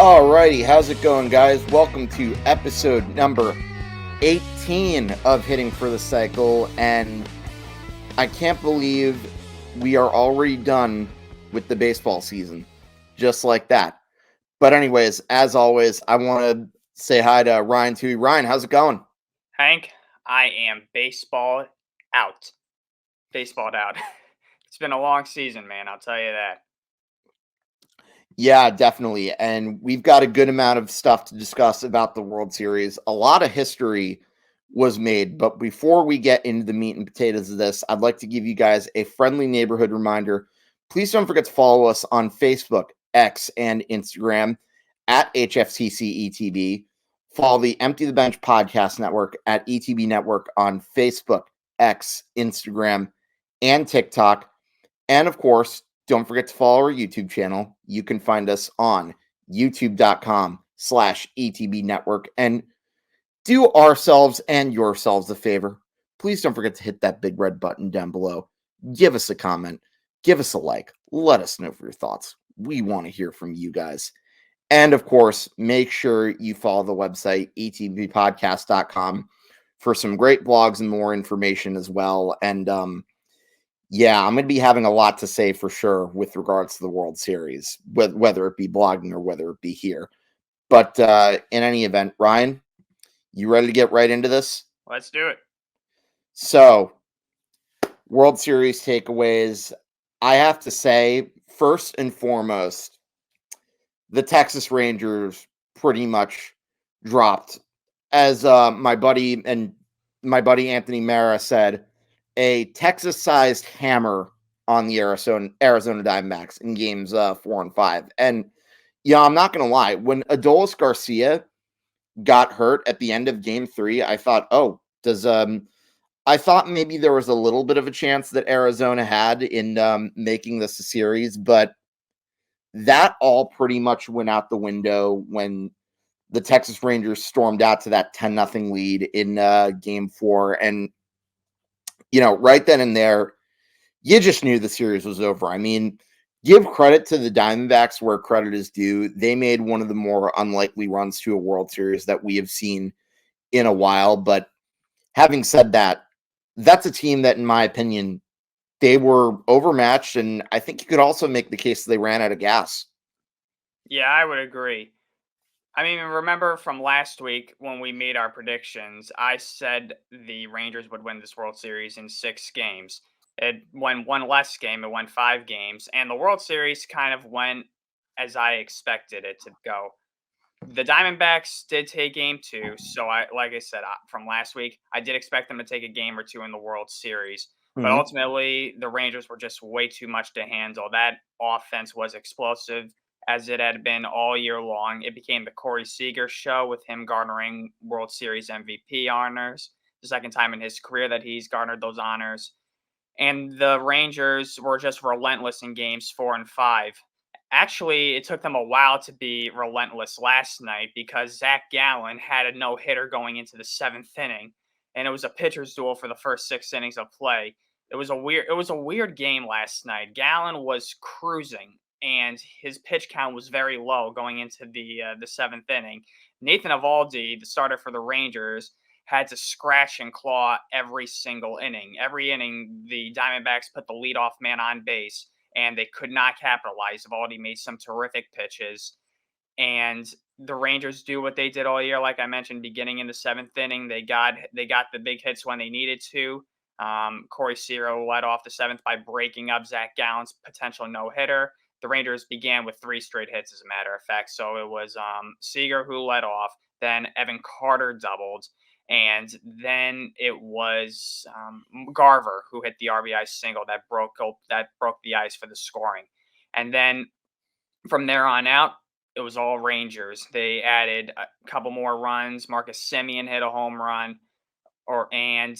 Alrighty, how's it going, guys? Welcome to episode number 18 of Hitting for the Cycle, and I can't believe we are already done with the baseball season, just like that. But anyways, as always, I want to say hi to Ryan Touhey. Ryan, how's it going? Hank, I am baseballed out. Baseballed out. It's been a long season, man. I'll tell you that. Yeah, definitely. And we've got a good amount of stuff to discuss about the World Series. A lot of history was made. But before we get into the meat and potatoes of this, I'd like to give you guys a friendly neighborhood reminder. Please don't forget to follow us on Facebook, X, and Instagram at HFTC ETB. Follow the Empty the Bench podcast network at ETB Network on Facebook, X, Instagram, and TikTok. And of course, don't forget to follow our YouTube channel. You can find us on youtube.com/ETB Network. And do ourselves and yourselves a favor. Please don't forget to hit that big red button down below. Give us a comment. Give us a like. Let us know for your thoughts. We want to hear from you guys. And of course, make sure you follow the website, etbpodcast.com, for some great blogs and more information as well. And yeah, I'm going to be having a lot to say for sure with regards to the World Series, whether it be blogging or whether it be here. But in any event, Ryan, you ready to get right into this? Let's do it. So, World Series takeaways. I have to say, first and foremost, the Texas Rangers pretty much dropped. As my buddy Anthony Mara said, a Texas-sized hammer on the Arizona Diamondbacks in games 4 and 5. And yeah, I'm not gonna lie, when Adolis Garcia got hurt at the end of game 3, I thought, I thought maybe there was a little bit of a chance that Arizona had in making this a series, but that all pretty much went out the window when the Texas Rangers stormed out to that 10-0 lead in game 4. And right then and there, you just knew the series was over. I mean, give credit to the Diamondbacks where credit is due. They made one of the more unlikely runs to a World Series that we have seen in a while. But having said that, that's a team that, in my opinion, they were overmatched. And I think you could also make the case that they ran out of gas. Yeah, I would agree. I mean, remember from last week when we made our predictions, I said the Rangers would win this World Series in 6 games. It won one less game, it won 5 games, and the World Series kind of went as I expected it to go. The Diamondbacks did take game 2, so like I said from last week, I did expect them to take a game or 2 in the World Series. But Mm-hmm. ultimately, the Rangers were just way too much to handle. That offense was explosive as it had been all year long. It became the Corey Seager show with him garnering World Series MVP honors, the second time in his career that he's garnered those honors. And the Rangers were just relentless in games 4 and 5. Actually, it took them a while to be relentless last night because Zach Gallen had a no-hitter going into the 7th inning, and it was a pitcher's duel for the first 6 innings of play. It was a weird game last night. Gallen was cruising, and his pitch count was very low going into the 7th inning. Nathan Eovaldi, the starter for the Rangers, had to scratch and claw every single inning. Every inning, the Diamondbacks put the leadoff man on base, and they could not capitalize. Eovaldi made some terrific pitches, and the Rangers do what they did all year. Like I mentioned, beginning in the 7th inning, they got the big hits when they needed to. Corey Seager led off the 7th by breaking up Zach Gallen's potential no-hitter. The Rangers began with 3 straight hits, as a matter of fact. So it was Seager who led off, then Evan Carter doubled, and then it was Garver who hit the RBI single that broke the ice for the scoring. And then from there on out, it was all Rangers. They added a couple more runs. Marcus Semien hit a home run, and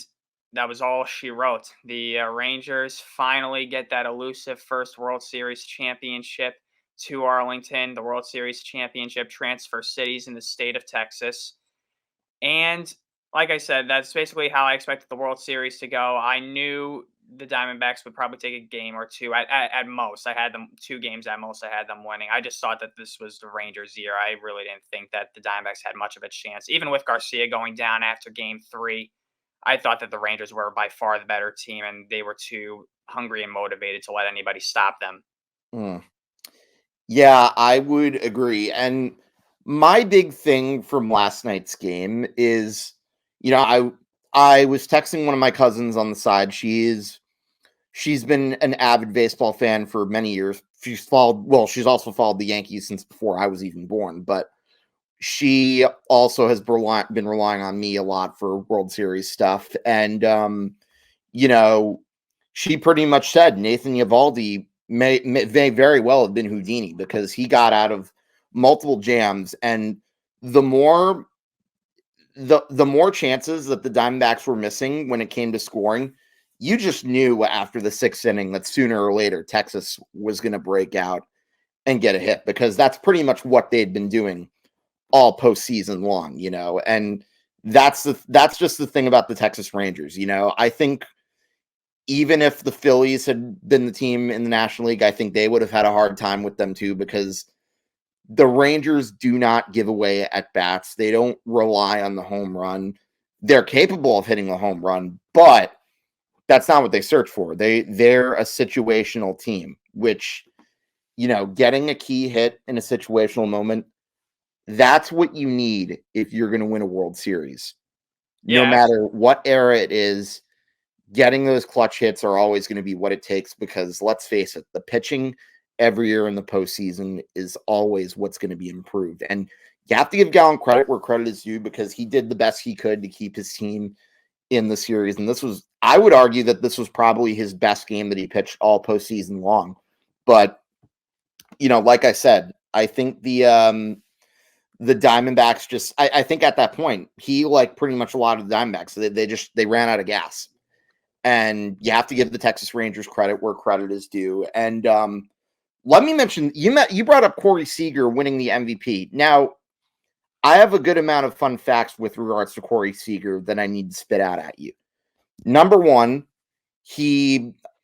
that was all she wrote. The Rangers finally get that elusive first World Series championship to Arlington. The World Series championship transfer cities in the state of Texas. And like I said, that's basically how I expected the World Series to go. I knew the Diamondbacks would probably take a game or two at most. I had them 2 games at most. I had them winning. I just thought that this was the Rangers' year. I really didn't think that the Diamondbacks had much of a chance. Even with Garcia going down after Game 3, I thought that the Rangers were by far the better team, and they were too hungry and motivated to let anybody stop them. Mm. Yeah, I would agree. And my big thing from last night's game is, I was texting one of my cousins on the side. She's been an avid baseball fan for many years. She's also followed the Yankees since before I was even born, but she also has been relying on me a lot for World Series stuff. And she pretty much said Nathan Eovaldi may very well have been Houdini, because he got out of multiple jams, and the more chances that the Diamondbacks were missing when it came to scoring, you just knew after the 6th inning that sooner or later Texas was going to break out and get a hit, because that's pretty much what they'd been doing all postseason long, and that's just the thing about the Texas Rangers. I think even if the Phillies had been the team in the National League, I think they would have had a hard time with them too, because the Rangers do not give away at bats. They don't rely on the home run. They're capable of hitting the home run, but that's not what they search for. They're a situational team, which, getting a key hit in a situational moment, that's what you need if you're going to win a World Series. No matter what era it is, getting those clutch hits are always going to be what it takes, because let's face it, the pitching every year in the postseason is always what's going to be improved. And you have to give Gallen credit where credit is due, because he did the best he could to keep his team in the series. And I would argue that this was probably his best game that he pitched all postseason long. But, like I said, I think the Diamondbacks I think at that point, he, like pretty much a lot of the Diamondbacks, they ran out of gas. And you have to give the Texas Rangers credit where credit is due. And let me mention, you brought up Corey Seager winning the MVP. Now, I have a good amount of fun facts with regards to Corey Seager that I need to spit out at you. Number one,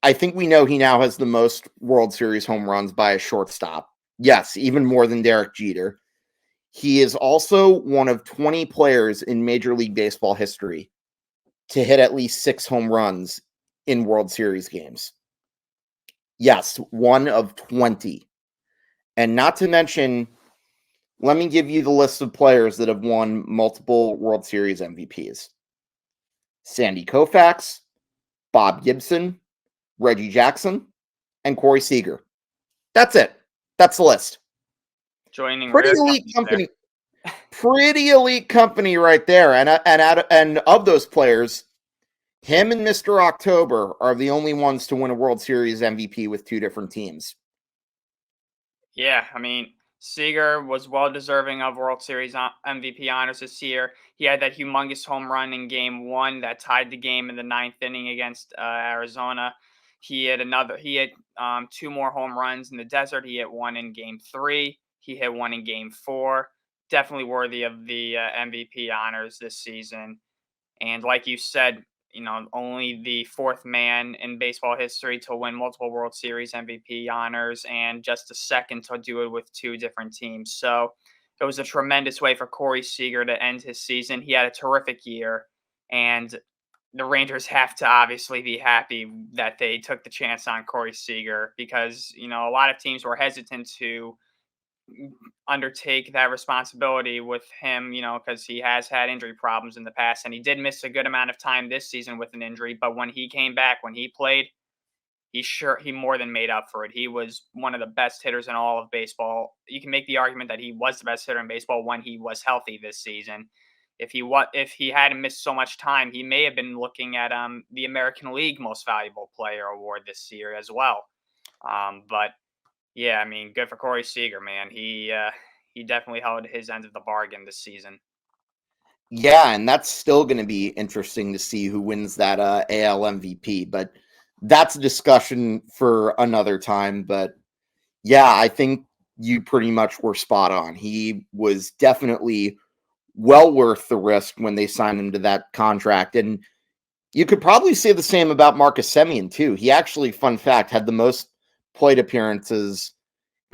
I think we know he now has the most World Series home runs by a shortstop. Yes, even more than Derek Jeter. He is also one of 20 players in Major League Baseball history to hit at least 6 home runs in World Series games. Yes, one of 20. And not to mention, let me give you the list of players that have won multiple World Series MVPs. Sandy Koufax, Bob Gibson, Reggie Jackson, and Corey Seager. That's it. That's the list. Joining pretty elite company. Pretty elite company right there. And of those players, him and Mr. October are the only ones to win a World Series MVP with 2 different teams. Yeah, I mean, Seager was well deserving of World Series MVP honors this year. He had that humongous home run in Game 1 that tied the game in the 9th inning against Arizona. He had 2 more home runs in the desert. He hit one in Game 3. He hit one in Game 4. Definitely worthy of the MVP honors this season. And like you said, only the 4th man in baseball history to win multiple World Series MVP honors, and just the 2nd to do it with 2 different teams. So it was a tremendous way for Corey Seager to end his season. He had a terrific year, and the Rangers have to obviously be happy that they took the chance on Corey Seager, because, a lot of teams were hesitant to undertake that responsibility with him, because he has had injury problems in the past, and he did miss a good amount of time this season with an injury. But when he came back, when he played, he more than made up for it. He was one of the best hitters in all of baseball. You can make the argument that he was the best hitter in baseball when he was healthy this season. If he hadn't missed so much time, he may have been looking at the American League Most Valuable Player award this year as well. But yeah, I mean, good for Corey Seager, man. He definitely held his end of the bargain this season. Yeah, and that's still going to be interesting to see who wins that AL MVP. But that's a discussion for another time. But yeah, I think you pretty much were spot on. He was definitely well worth the risk when they signed him to that contract. And, You could probably say the same about Marcus Semien too. He actually, fun fact, had the most plate appearances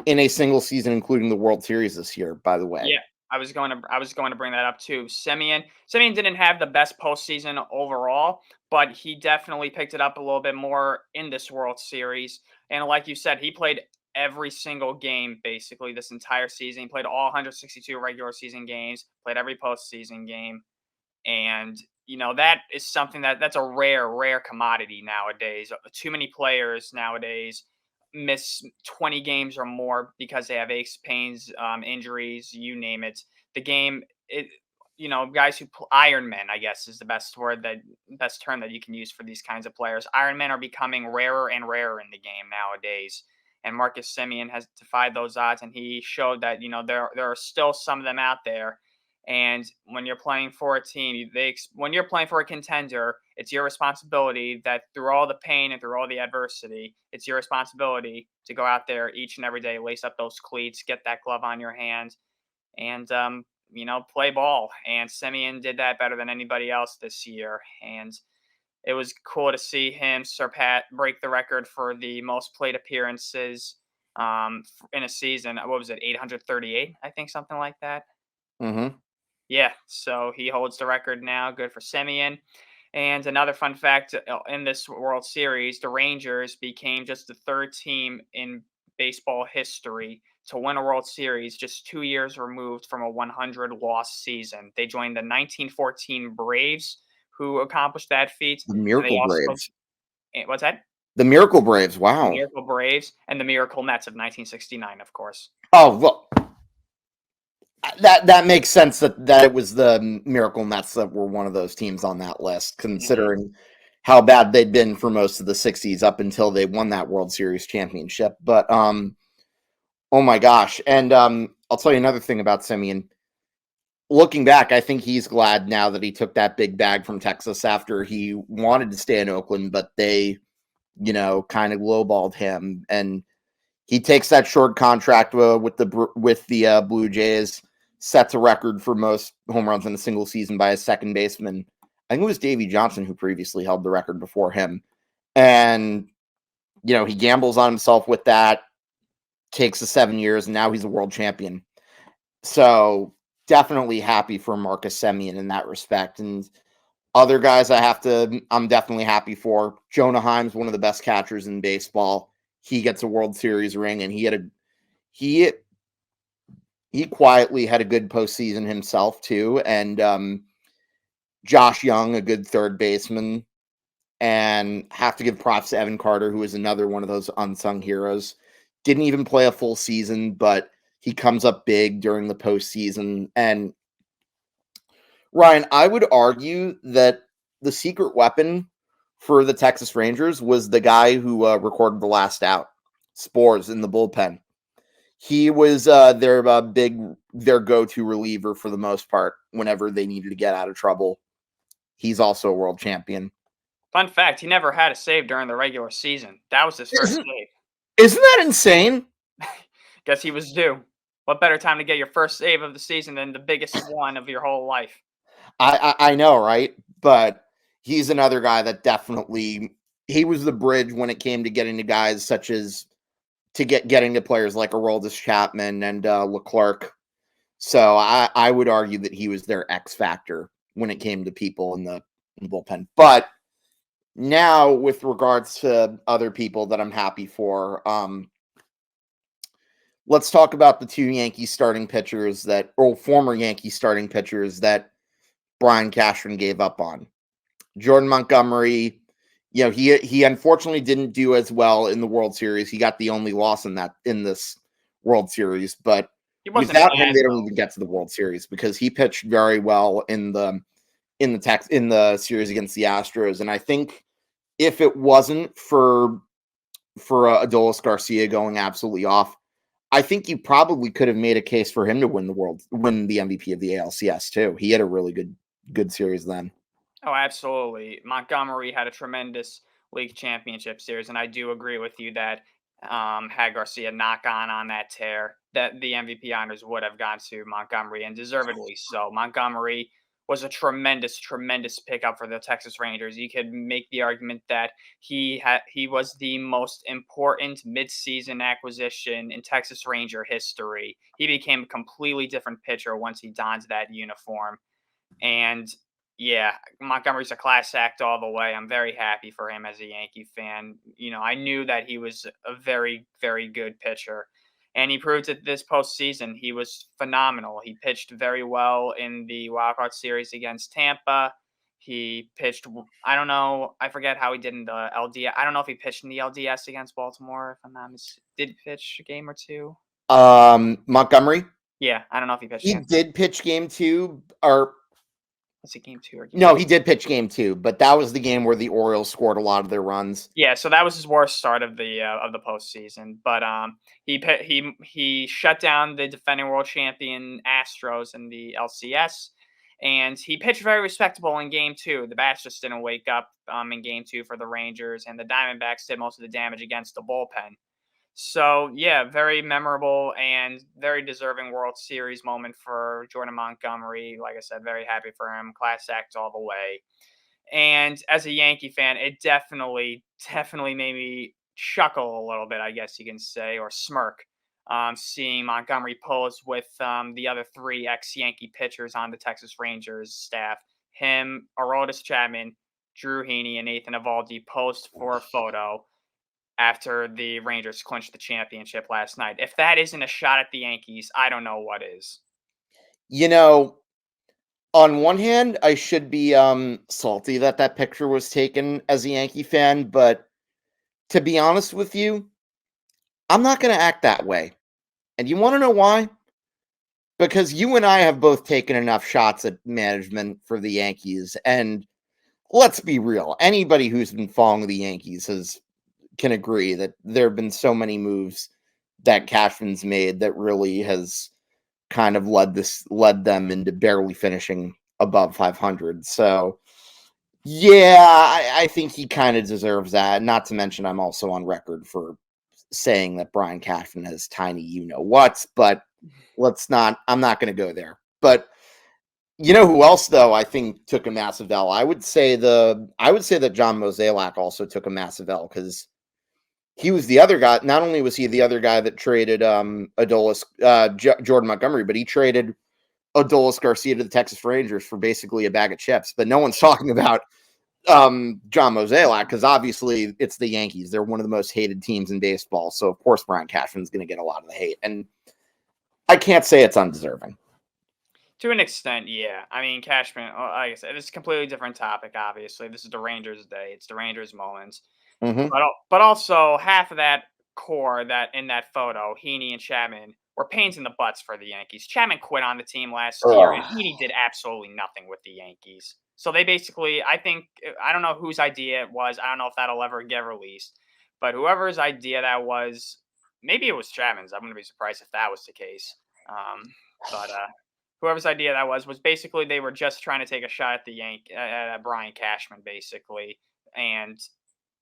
in a single season, including the World Series this year, by the way. Yeah, I was going to bring that up too. Semien didn't have the best postseason overall, but he definitely picked it up a little bit more in this World Series. And like you said, he played every single game basically this entire season. He played all 162 regular season games, played every postseason game, and that is something that's a rare commodity nowadays. Too many players nowadays miss 20 games or more because they have aches, pains, injuries, you name it. The game, guys Iron Men, I guess, is the best term that you can use for these kinds of players. Iron Men are becoming rarer and rarer in the game nowadays. And Marcus Semien has defied those odds, and he showed that there are still some of them out there. And when you're playing for a team, when you're playing for a contender, it's your responsibility that through all the pain and through all the adversity, it's your responsibility to go out there each and every day, lace up those cleats, get that glove on your hand, and play ball. And Simeon did that better than anybody else this year. And it was cool to see him break the record for the most plate appearances in a season. What was it, 838? I think something like that. Mm-hmm. Yeah, so he holds the record now. Good for Semien. And another fun fact in this World Series, the Rangers became just the third team in baseball history to win a World Series just 2 years removed from a 100 loss season. They joined the 1914 Braves, who accomplished that feat. The And they Miracle also, Braves. what's that? The Miracle Braves. The Wow. Miracle Braves and the Miracle Mets of 1969, of course. Oh, well, that makes sense that it was the Miracle Mets that were one of those teams on that list, considering how bad they'd been for most of the 60s up until they won that World Series championship. But oh my gosh. And I'll tell you another thing about Semien. Looking back, I think he's glad now that he took that big bag from Texas after he wanted to stay in Oakland, but they, kind of lowballed him, and he takes that short contract with the Blue Jays, sets a record for most home runs in a single season by a second baseman. I think it was Davey Johnson who previously held the record before him, and he gambles on himself with that, takes the 7 years, and now he's a world champion. So definitely happy for Marcus Semien in that respect. And other guys I'm definitely happy for. Jonah Heim's one of the best catchers in baseball. He gets a World Series ring, and he quietly had a good postseason himself too. And Josh Young, a good third baseman, and have to give props to Evan Carter, who is another one of those unsung heroes. Didn't even play a full season, but he comes up big during the postseason. And Ryan, I would argue that the secret weapon for the Texas Rangers was the guy who recorded the last out, Spores, in the bullpen. He was their go-to reliever for the most part whenever they needed to get out of trouble. He's also a world champion. Fun fact, he never had a save during the regular season. That was his first save. Isn't that insane? Guess he was due. What better time to get your first save of the season than the biggest one of your whole life? I know, right? But he's another guy that definitely, he was the bridge when it came to getting to guys such as getting to players like Aroldis Chapman and Leclerc. So I would argue that he was their X factor when it came to people in the bullpen. But now, with regards to other people that I'm happy for, let's talk about the two Yankee starting pitchers former Yankee starting pitchers that Brian Cashman gave up on. Jordan Montgomery, he unfortunately didn't do as well in the World Series. He got the only loss in this World Series, but without him, they don't even get to the World Series because he pitched very well in the series against the Astros. And I think if it wasn't for Adolis Garcia going absolutely off, I think you probably could have made a case for him to win the MVP of the ALCS too. He had a really good series then. Oh, absolutely. Montgomery had a tremendous league championship series, and I do agree with you that had Garcia not gone on that tear, that the MVP honors would have gone to Montgomery, and deservedly so. Montgomery was a tremendous, tremendous pickup for the Texas Rangers. You could make the argument that he was the most important midseason acquisition in Texas Ranger history. He became a completely different pitcher once he donned that uniform. And yeah, Montgomery's a class act all the way. I'm very happy for him as a Yankee fan. I knew that he was a very, very good pitcher. And he proved it this postseason. He was phenomenal. He pitched very well in the wild card series against Tampa. He pitched, I don't know, I forget how he did in the LDS. I don't know if he pitched in the LDS against Baltimore, if I'm not mistaken. Did he pitch a game or two? Montgomery? Yeah, I don't know if he pitched. He did pitch game 2, or was it game 2 or no, he did pitch game 2, but that was the game where the Orioles scored a lot of their runs. Yeah, so that was his worst start of the postseason. But he shut down the defending world champion Astros in the LCS, and he pitched very respectable in game 2. The bats just didn't wake up in game 2 for the Rangers, and the Diamondbacks did most of the damage against the bullpen. So, yeah, very memorable and very deserving World Series moment for Jordan Montgomery. Like I said, very happy for him. Class act all the way. And as a Yankee fan, it definitely made me chuckle a little bit, I guess you can say, or smirk, seeing Montgomery pose with the other 3 ex-Yankee pitchers on the Texas Rangers staff. Him, Aroldis Chapman, Drew Heaney, and Nathan Eovaldi posed for a photo after the Rangers clinched the championship last night. If that isn't a shot at the Yankees, I don't know what is. On one hand, I should be salty that picture was taken as a Yankee fan, but to be honest with you, I'm not going to act that way. And you want to know why? Because you and I have both taken enough shots at management for the Yankees, and let's be real, anybody who's been following the Yankees can agree that there have been so many moves that Cashman's made that really has kind of led them into barely finishing above 500. So yeah, I think he kind of deserves that. Not to mention, I'm also on record for saying that Brian Cashman has tiny you-know-whats, but I'm not going to go there. But you know who else, though, I think took a massive L? I would say that John Mozeliak also took a massive L, because he was the other guy. Not only was he the other guy that traded Jordan Montgomery, but he traded Adolis Garcia to the Texas Rangers for basically a bag of chips. But no one's talking about John Mozeliak, because obviously it's the Yankees. They're one of the most hated teams in baseball. So, of course, Brian Cashman's going to get a lot of the hate. And I can't say it's undeserving. To an extent, yeah. I mean, Cashman, like I said, it's a completely different topic, obviously. This is the Rangers' day. It's the Rangers' moments. Mm-hmm. But also, half of that core that in that photo, Heaney and Chapman, were pains in the butts for the Yankees. Chapman quit on the team last year, and Heaney did absolutely nothing with the Yankees. So they basically, I don't know whose idea it was. I don't know if that'll ever get released. But whoever's idea that was, maybe it was Chapman's. I'm going to be surprised if that was the case. But whoever's idea that was basically they were just trying to take a shot at Brian Cashman, basically. And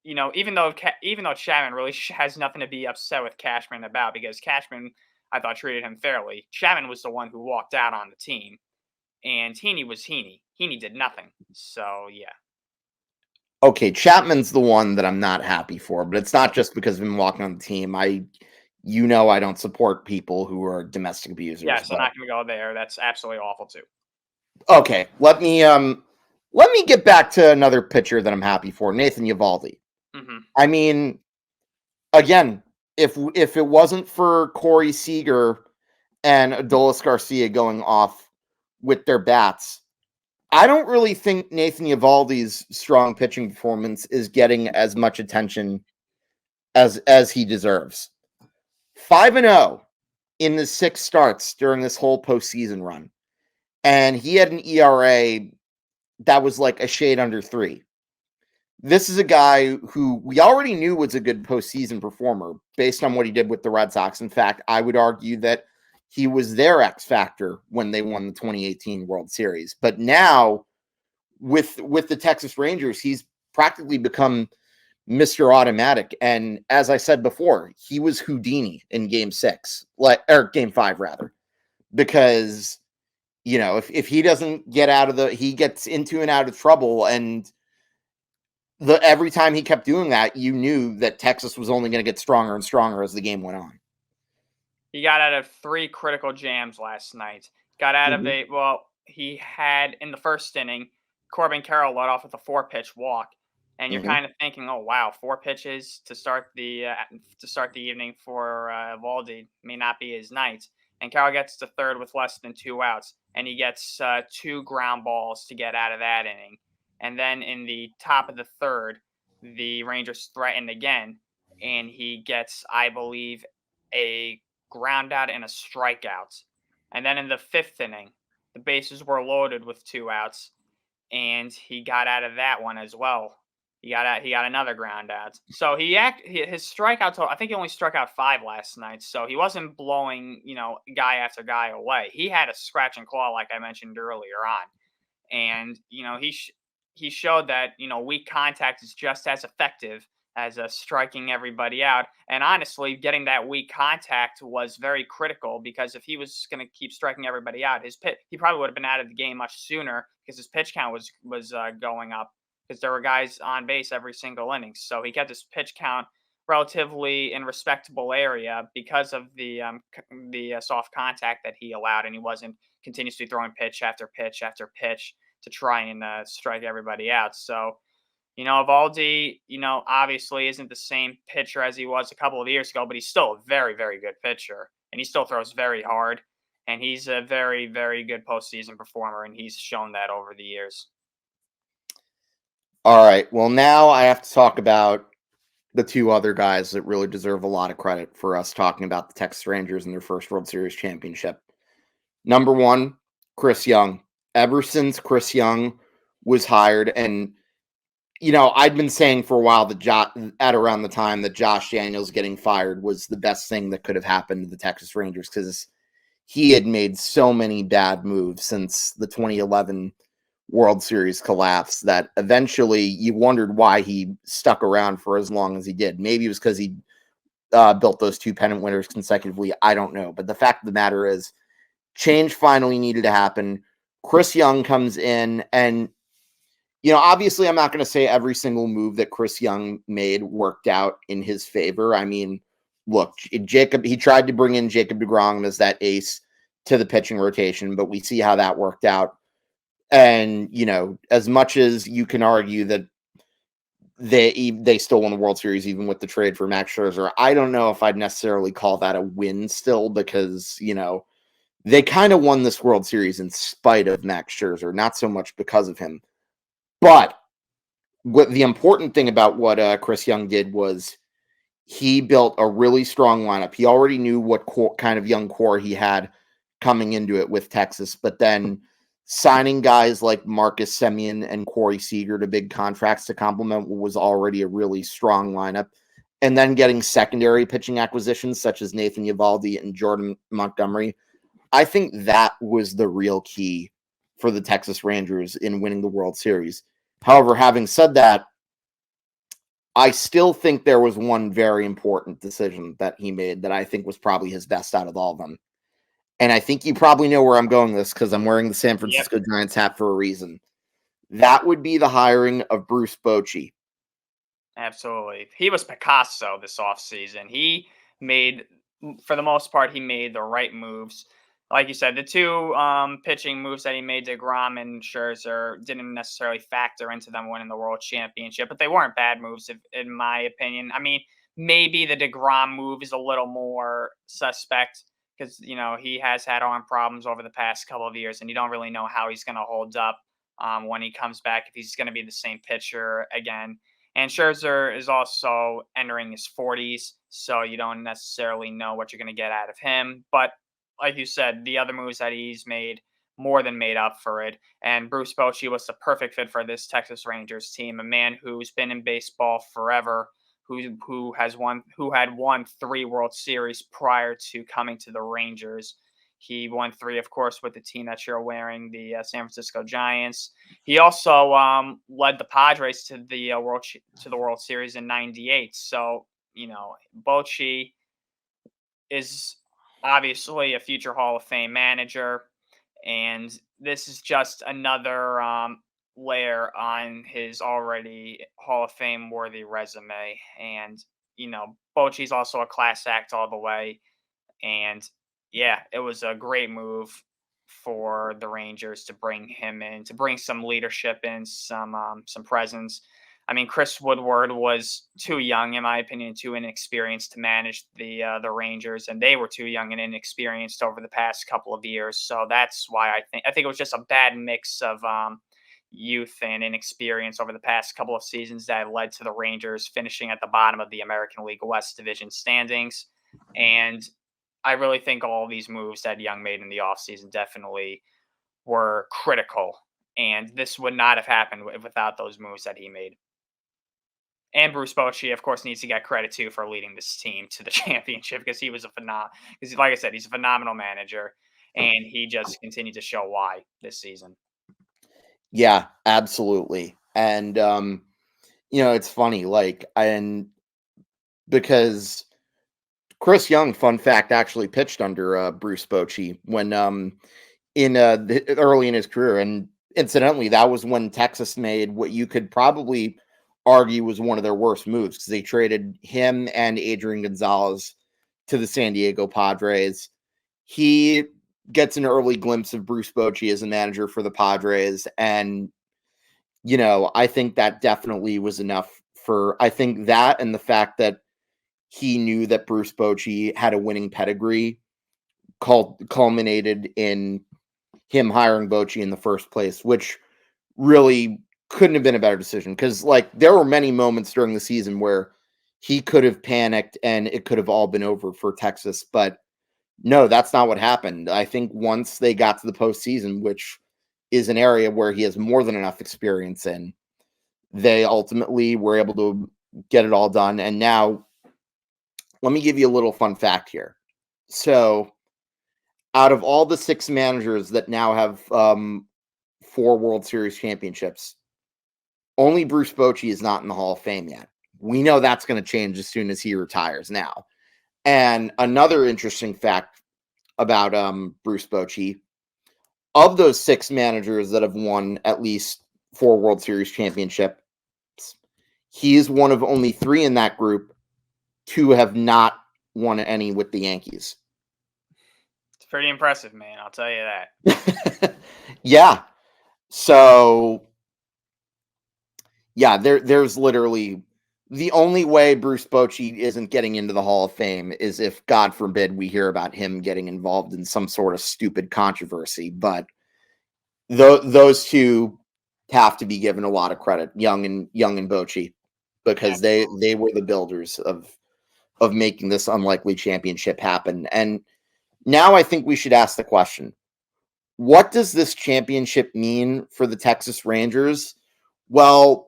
even though Chapman really has nothing to be upset with Cashman about, because Cashman, I thought, treated him fairly. Chapman was the one who walked out on the team, and Heaney was Heaney. Heaney did nothing. So, yeah. Okay, Chapman's the one that I'm not happy for, but it's not just because of him walking on the team. I don't support people who are domestic abusers. Yes, I'm not going to go there. That's absolutely awful too. Okay, let me get back to another pitcher that I'm happy for, Nathan Eovaldi. Mm-hmm. I mean, again, if it wasn't for Corey Seager and Adolis Garcia going off with their bats, I don't really think Nathan Eovaldi's strong pitching performance is getting as much attention as he deserves. 5-0 in the 6 starts during this whole postseason run, and he had an ERA that was like a shade under 3. This is a guy who we already knew was a good postseason performer based on what he did with the Red Sox. In fact, I would argue that he was their X factor when they won the 2018 World Series. But now, with the Texas Rangers, he's practically become Mr. Automatic. And as I said before, he was Houdini in Game 6, or Game 5 rather, because if he doesn't get he gets into and out of trouble, and every time he kept doing that, you knew that Texas was only going to get stronger and stronger as the game went on. He got out of 3 critical jams last night. Got out of he had in the first inning, Corbin Carroll led off with a 4-pitch walk, and you're kind of thinking, "Oh wow, 4 pitches to start the evening for Eovaldi may not be his night." And Carroll gets to third with less than 2 outs, and he gets 2 ground balls to get out of that inning. And then in the top of the third, the Rangers threatened again, and he gets, I believe, a ground out and a strikeout. And then in the 5th inning, the bases were loaded with 2 outs, and he got out of that one as well. He got another ground out. So his strikeout total, I think he only struck out 5 last night. So he wasn't blowing, guy after guy away. He had a scratch and claw, like I mentioned earlier on. And, he showed that, weak contact is just as effective as striking everybody out. And honestly, getting that weak contact was very critical, because if he was going to keep striking everybody out, he probably would have been out of the game much sooner, because his pitch count was going up, because there were guys on base every single inning. So he kept his pitch count relatively in respectable area because of the soft contact that he allowed, and he wasn't continuously throwing pitch after pitch after pitch to try and strike everybody out. So, Eovaldi, obviously isn't the same pitcher as he was a couple of years ago, but he's still a very, very good pitcher, and he still throws very hard, and he's a very, very good postseason performer, and he's shown that over the years. All right. Well, now I have to talk about the 2 other guys that really deserve a lot of credit for us talking about the Texas Rangers and their first World Series championship. Number 1, Chris Young. Ever since Chris Young was hired, and I'd been saying for a while that at around the time that Josh Daniels getting fired was the best thing that could have happened to the Texas Rangers, because he had made so many bad moves since the 2011 World Series collapse that eventually you wondered why he stuck around for as long as he did. Maybe it was because he built those 2 pennant winners consecutively. I don't know. But the fact of the matter is, change finally needed to happen. Chris Young comes in, and obviously I'm not going to say every single move that Chris Young made worked out in his favor. I mean, look, he tried to bring in Jacob deGrom as that ace to the pitching rotation, but we see how that worked out. And, as much as you can argue that they still won the World Series even with the trade for Max Scherzer, I don't know if I'd necessarily call that a win still, because, they kind of won this World Series in spite of Max Scherzer, not so much because of him. But what the important thing about what Chris Young did was he built a really strong lineup. He already knew what kind of young core he had coming into it with Texas, but then signing guys like Marcus Semien and Corey Seager to big contracts to complement what was already a really strong lineup, and then getting secondary pitching acquisitions such as Nathan Eovaldi and Jordan Montgomery, I think that was the real key for the Texas Rangers in winning the World Series. However, having said that, I still think there was one very important decision that he made that I think was probably his best out of all of them. And I think you probably know where I'm going with this, because I'm wearing the San Francisco Giants hat for a reason. That would be the hiring of Bruce Bochy. Absolutely. He was Picasso this offseason. For the most part, he made the right moves. Like you said, the 2 pitching moves that he made, deGrom and Scherzer, didn't necessarily factor into them winning the World Championship, but they weren't bad moves, in my opinion. I mean, maybe the deGrom move is a little more suspect, because, he has had arm problems over the past couple of years, and you don't really know how he's going to hold up when he comes back, if he's going to be the same pitcher again. And Scherzer is also entering his 40s, so you don't necessarily know what you're going to get out of him. But like you said, the other moves that he's made more than made up for it. And Bruce Bochy was the perfect fit for this Texas Rangers team, a man who's been in baseball forever, who had won 3 World Series prior to coming to the Rangers. He won 3, of course, with the team that you're wearing, the San Francisco Giants. He also led the Padres to the World Series in '98. So, Bochy is obviously a future Hall of Fame manager, And this is just another layer on his already Hall of Fame worthy resume. And, Bochy's also a class act all the way. And yeah, it was a great move for the Rangers to bring him in, to bring some leadership in, some presence. I mean, Chris Woodward was too young, in my opinion, too inexperienced to manage the Rangers, and they were too young and inexperienced over the past couple of years. So that's why I think it was just a bad mix of youth and inexperience over the past couple of seasons that led to the Rangers finishing at the bottom of the American League West Division standings. And I really think all these moves that Young made in the offseason definitely were critical. And this would not have happened without those moves that he made. And Bruce Bochy, of course, needs to get credit too for leading this team to the championship because he was because, like I said, he's a phenomenal manager, and he just continued to show why this season. Yeah, absolutely. And it's funny, because Chris Young, fun fact, actually pitched under Bruce Bochy when early in his career, and incidentally, that was when Texas made what you could probably argue was one of their worst moves because they traded him and Adrian Gonzalez to the San Diego Padres. He gets an early glimpse of Bruce Bochy as a manager for the Padres, and I think that definitely was enough I think that and the fact that he knew that Bruce Bochy had a winning pedigree culminated in him hiring Bochy in the first place, which really couldn't have been a better decision because, there were many moments during the season where he could have panicked and it could have all been over for Texas. But no, that's not what happened. I think once they got to the postseason, which is an area where he has more than enough experience in, they ultimately were able to get it all done. And now, let me give you a little fun fact here. So, out of all the 6 managers that now have 4 World Series championships, only Bruce Bochy is not in the Hall of Fame yet. We know that's going to change as soon as he retires now. And another interesting fact about Bruce Bochy, of those 6 managers that have won at least 4 World Series championships, he is one of only 3 in that group to have not won any with the Yankees. It's pretty impressive, man. I'll tell you that. Yeah. So, yeah, there's literally the only way Bruce Bochy isn't getting into the Hall of Fame is if, God forbid, we hear about him getting involved in some sort of stupid controversy. But those two have to be given a lot of credit, Young and Bochy, because they were the builders of making this unlikely championship happen. And now I think we should ask the question, what does this championship mean for the Texas Rangers? Well,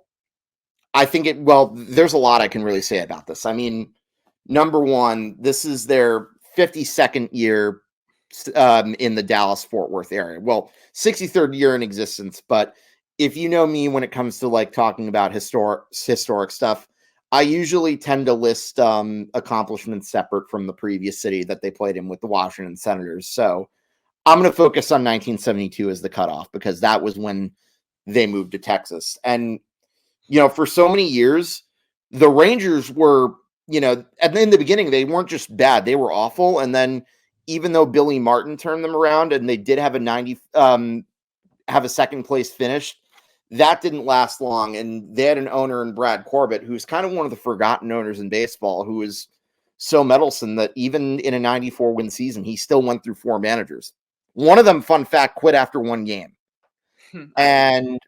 I think there's a lot I can really say about this. I mean, number one, this is their 52nd year in the Dallas-Fort Worth area. Well, 63rd year in existence, but if you know me when it comes to talking about historic stuff, I usually tend to list accomplishments separate from the previous city that they played in with the Washington Senators. So I'm going to focus on 1972 as the cutoff because that was when they moved to Texas. And, for so many years, the Rangers were, in the beginning, they weren't just bad, they were awful. And then even though Billy Martin turned them around and they did have have a second place finish, that didn't last long. And they had an owner in Brad Corbett, who's kind of one of the forgotten owners in baseball, who is so meddlesome that even in a 94 win season, he still went through 4 managers. One of them, fun fact, quit after 1 game. And,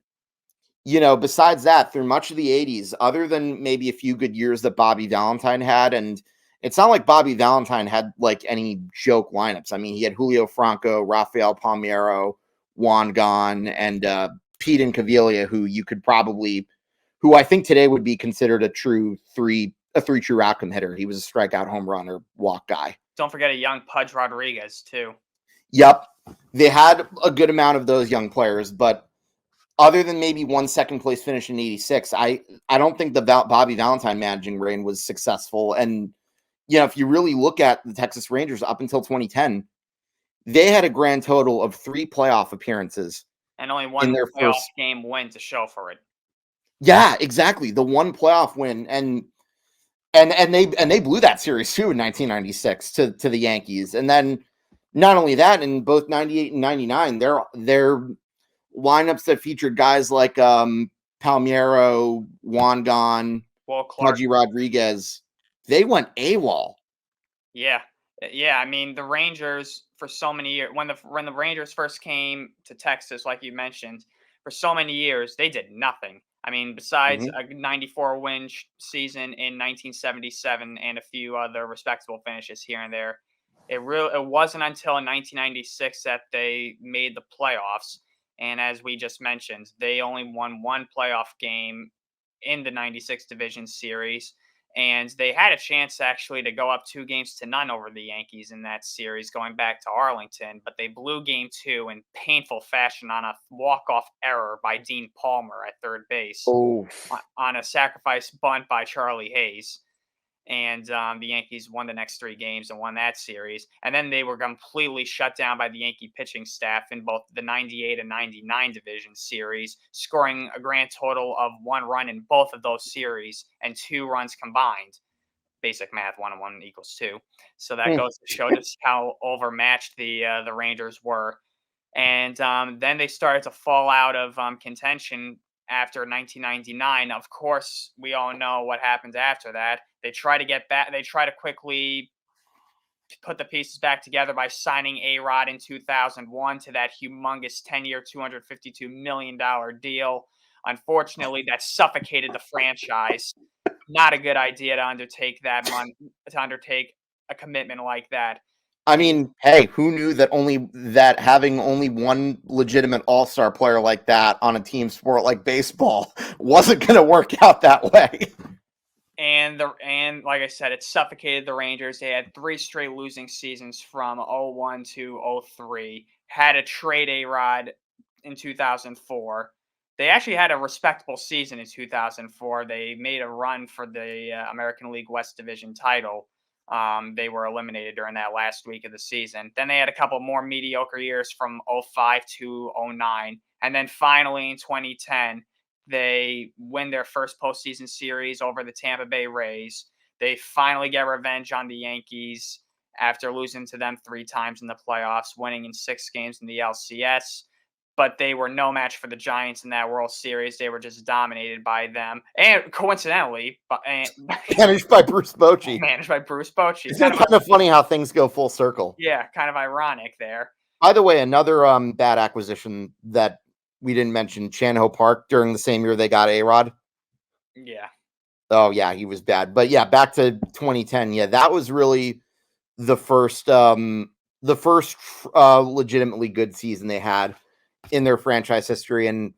besides that, through much of the 80s, other than maybe a few good years that Bobby Valentine had, and it's not like Bobby Valentine had any joke lineups. I mean, he had Julio Franco, Rafael Palmeiro, Juan Gon, and Pete Incaviglia, who I think today would be considered a true three true outcome hitter. He was a strikeout, home run, or walk guy. Don't forget a young Pudge Rodriguez too. Yep. They had a good amount of those young players, but other than maybe 1 second place finish in 86, I don't think the Bobby Valentine managing reign was successful. And, if you really look at the Texas Rangers up until 2010, they had a grand total of 3 playoff appearances and only in one their playoff first. game win to show for it. Yeah, exactly. The one playoff win, and they blew that series too in 1996 to the Yankees. And then not only that, in both 98 and 99, their lineups that featured guys like Palmeiro, Wangan, Will Clark. Pudgy Rodriguez, they went AWOL. Yeah. Yeah, I mean, the Rangers for so many years when the Rangers first came to Texas, like you mentioned, for so many years they did nothing. I mean, besides Mhm. a 94 win season in 1977 and a few other respectable finishes here and there, it wasn't until 1996 that they made the playoffs. And as we just mentioned, they only won one playoff game in the 96 division series, and they had a chance actually to go up 2-0 over the Yankees in that series going back to Arlington, but they blew game 2 in painful fashion on a walk-off error by Dean Palmer at third base Oh, on a sacrifice bunt by Charlie Hayes. And the Yankees won the next 3 games and won that series. And then they were completely shut down by the Yankee pitching staff in both the 98 and 99 division series, scoring a grand total of 1 run in both of those series and 2 runs combined. Basic math, 1 and 1 equals 2. So that goes to show just how overmatched the Rangers were. And then they started to fall out of contention after 1999. Of course, we all know what happened after that. They try to get back. They try to quickly put the pieces back together by signing A-Rod in 2001 to that humongous 10-year, $252 million deal. Unfortunately, that suffocated the franchise. Not a good idea to undertake a commitment like that. I And mean, hey, who knew that having only one legitimate all-star player like that on a team sport like baseball wasn't going to work out that way? and like I said, it suffocated the Rangers. They had 3 straight losing seasons from 01 to 03. Had a trade A-Rod in 2004. They actually had a respectable season in 2004. They made a run for the American League West Division title. They were eliminated during that last week of the season. Then they had a couple more mediocre years from 05 to 09. And then finally in 2010, they win their first postseason series over the Tampa Bay Rays. They finally get revenge on the Yankees after losing to them 3 times in the playoffs, winning in 6 games in the LCS. But they were no match for the Giants in that World Series. They were just dominated by them. And coincidentally, Managed by Bruce Bochy. managed by Bruce Bochy. It's kind of funny how things go full circle. Yeah, kind of ironic there. By the way, another bad acquisition that we didn't mention, Chan-Ho Park, during the same year they got A-Rod. Yeah. Oh, yeah, he was bad. But yeah, back to 2010. Yeah, that was really the first legitimately good season they had in their franchise history. And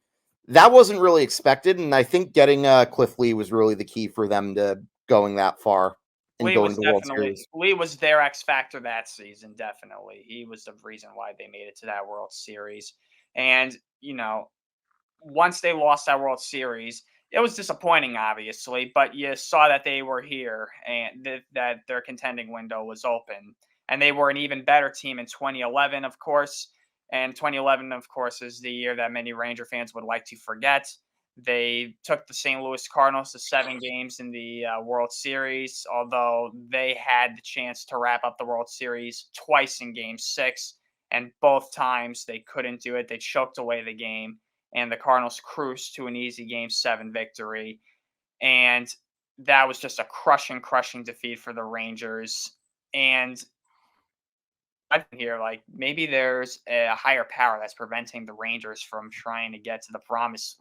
that wasn't really expected. And I think getting Cliff Lee was really the key for them to going that far and going to the World Series. Lee was their X factor that season. Definitely, he was the reason why they made it to that World Series. And once they lost that World Series, it was disappointing, obviously. But you saw that they were here and that their contending window was open, and they were an even better team in 2011, of course. And 2011, of course, is the year that many Ranger fans would like to forget. They took the St. Louis Cardinals to 7 games in the World Series, although they had the chance to wrap up the World Series twice in Game 6, and both times they couldn't do it. They choked away the game, and the Cardinals cruised to an easy Game 7 victory. And that was just a crushing defeat for the Rangers. And I think here, like maybe there's a higher power that's preventing the Rangers from trying to get to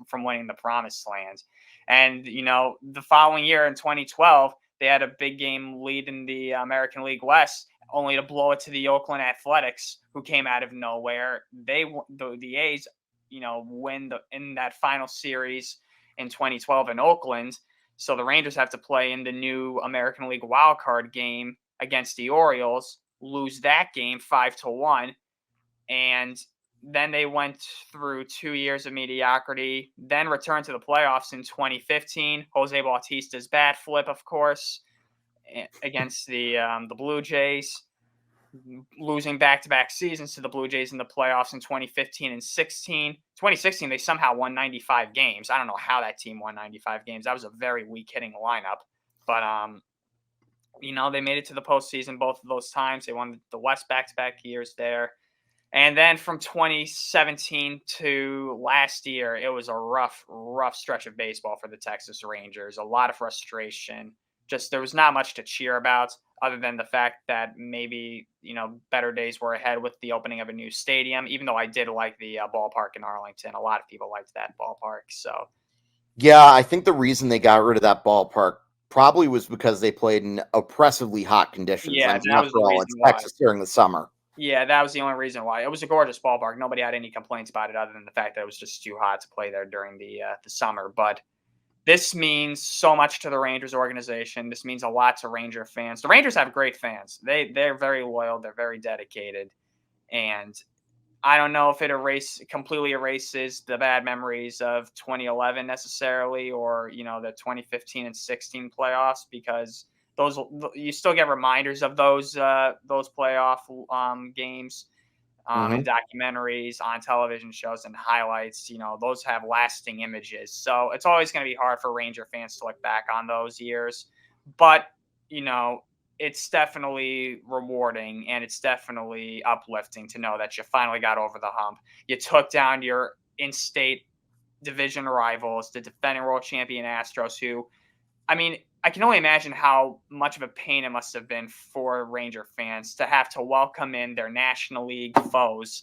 from winning the promised land. And the following year in 2012, they had a big game lead in the American League West, only to blow it to the Oakland Athletics, who came out of nowhere. The A's, win in that final series in 2012 in Oakland. So the Rangers have to play in the new American League wildcard game against the Orioles, lose that game 5-1, and then they went through 2 years of mediocrity, then returned to the playoffs in 2015. Jose Bautista's bat flip, of course, against the Blue Jays. losing back-to-back seasons to the Blue Jays in the playoffs in 2015 and 16. 2016, they somehow won 95 games. I don't know how that team won 95 games. That was a very weak hitting lineup. But, they made it to the postseason both of those times. They won the West back-to-back years there. And then from 2017 to last year, it was a rough stretch of baseball for the Texas Rangers. A lot of frustration. Just there was not much to cheer about other than the fact that maybe, better days were ahead with the opening of a new stadium, even though I did like the ballpark in Arlington. A lot of people liked that ballpark. So, Yeah, I think the reason they got rid of that ballpark probably was because they played in oppressively hot conditions. I yeah, mean, that was after the all, reason it's why. Texas during the summer. Yeah, that was the only reason why. It was a gorgeous ballpark. Nobody had any complaints about it other than the fact that it was just too hot to play there during the summer. But this means so much to the Rangers organization. This means a lot to Ranger fans. The Rangers have great fans. They're very loyal. They're very dedicated. And I don't know if it completely erases the bad memories of 2011 necessarily, or the 2015 and 16 playoffs, because those you still get reminders of those playoff games in documentaries, on television shows, and highlights. Those have lasting images. So it's always going to be hard for Ranger fans to look back on those years. But, it's definitely rewarding and it's definitely uplifting to know that you finally got over the hump. You took down your in-state division rivals, the defending world champion Astros, who, I mean, I can only imagine how much of a pain it must have been for Ranger fans to have to welcome in their National League foes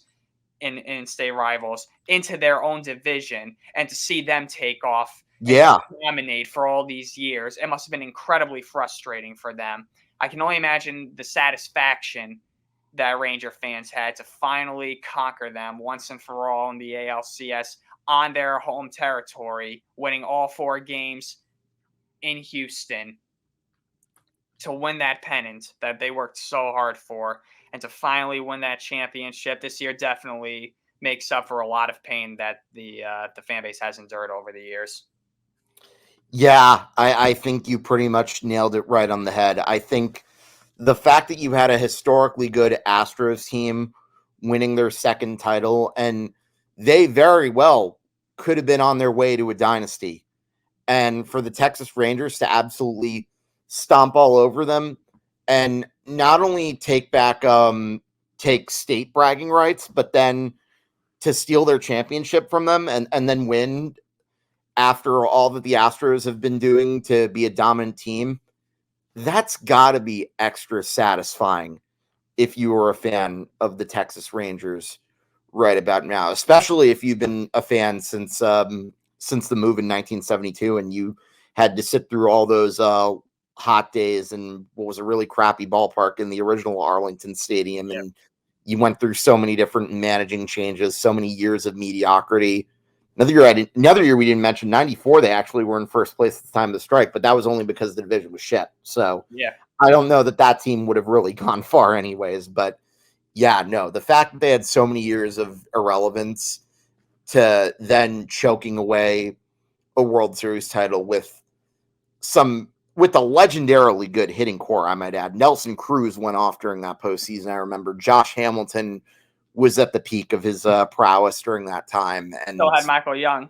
in state rivals into their own division and to see them take off and dominate for all these years. It must have been incredibly frustrating for them. I can only imagine the satisfaction that Ranger fans had to finally conquer them once and for all in the ALCS on their home territory, winning all 4 games in Houston to win that pennant that they worked so hard for, and to finally win that championship this year definitely makes up for a lot of pain that the fan base has endured over the years. Yeah, I think you pretty much nailed it right on the head. I think the fact that you had a historically good Astros team winning their second title, and they very well could have been on their way to a dynasty, and for the Texas Rangers to absolutely stomp all over them and not only take state bragging rights, but then to steal their championship from them and then win after all that the Astros have been doing to be a dominant team, that's got to be extra satisfying if you were a fan of the Texas Rangers right about now, especially if you've been a fan since the move in 1972 and you had to sit through all those hot days and what was a really crappy ballpark in the original Arlington Stadium. Yep. And you went through so many different managing changes, so many years of mediocrity. Another year we didn't mention, 94, they actually were in first place at the time of the strike, but that was only because the division was shit. So yeah, I don't know that team would have really gone far anyways, but yeah, no, the fact that they had so many years of irrelevance to then choking away a World Series title with a legendarily good hitting core, I might add. Nelson Cruz went off during that postseason. I remember Josh Hamilton was at the peak of his prowess during that time. And still had Michael Young.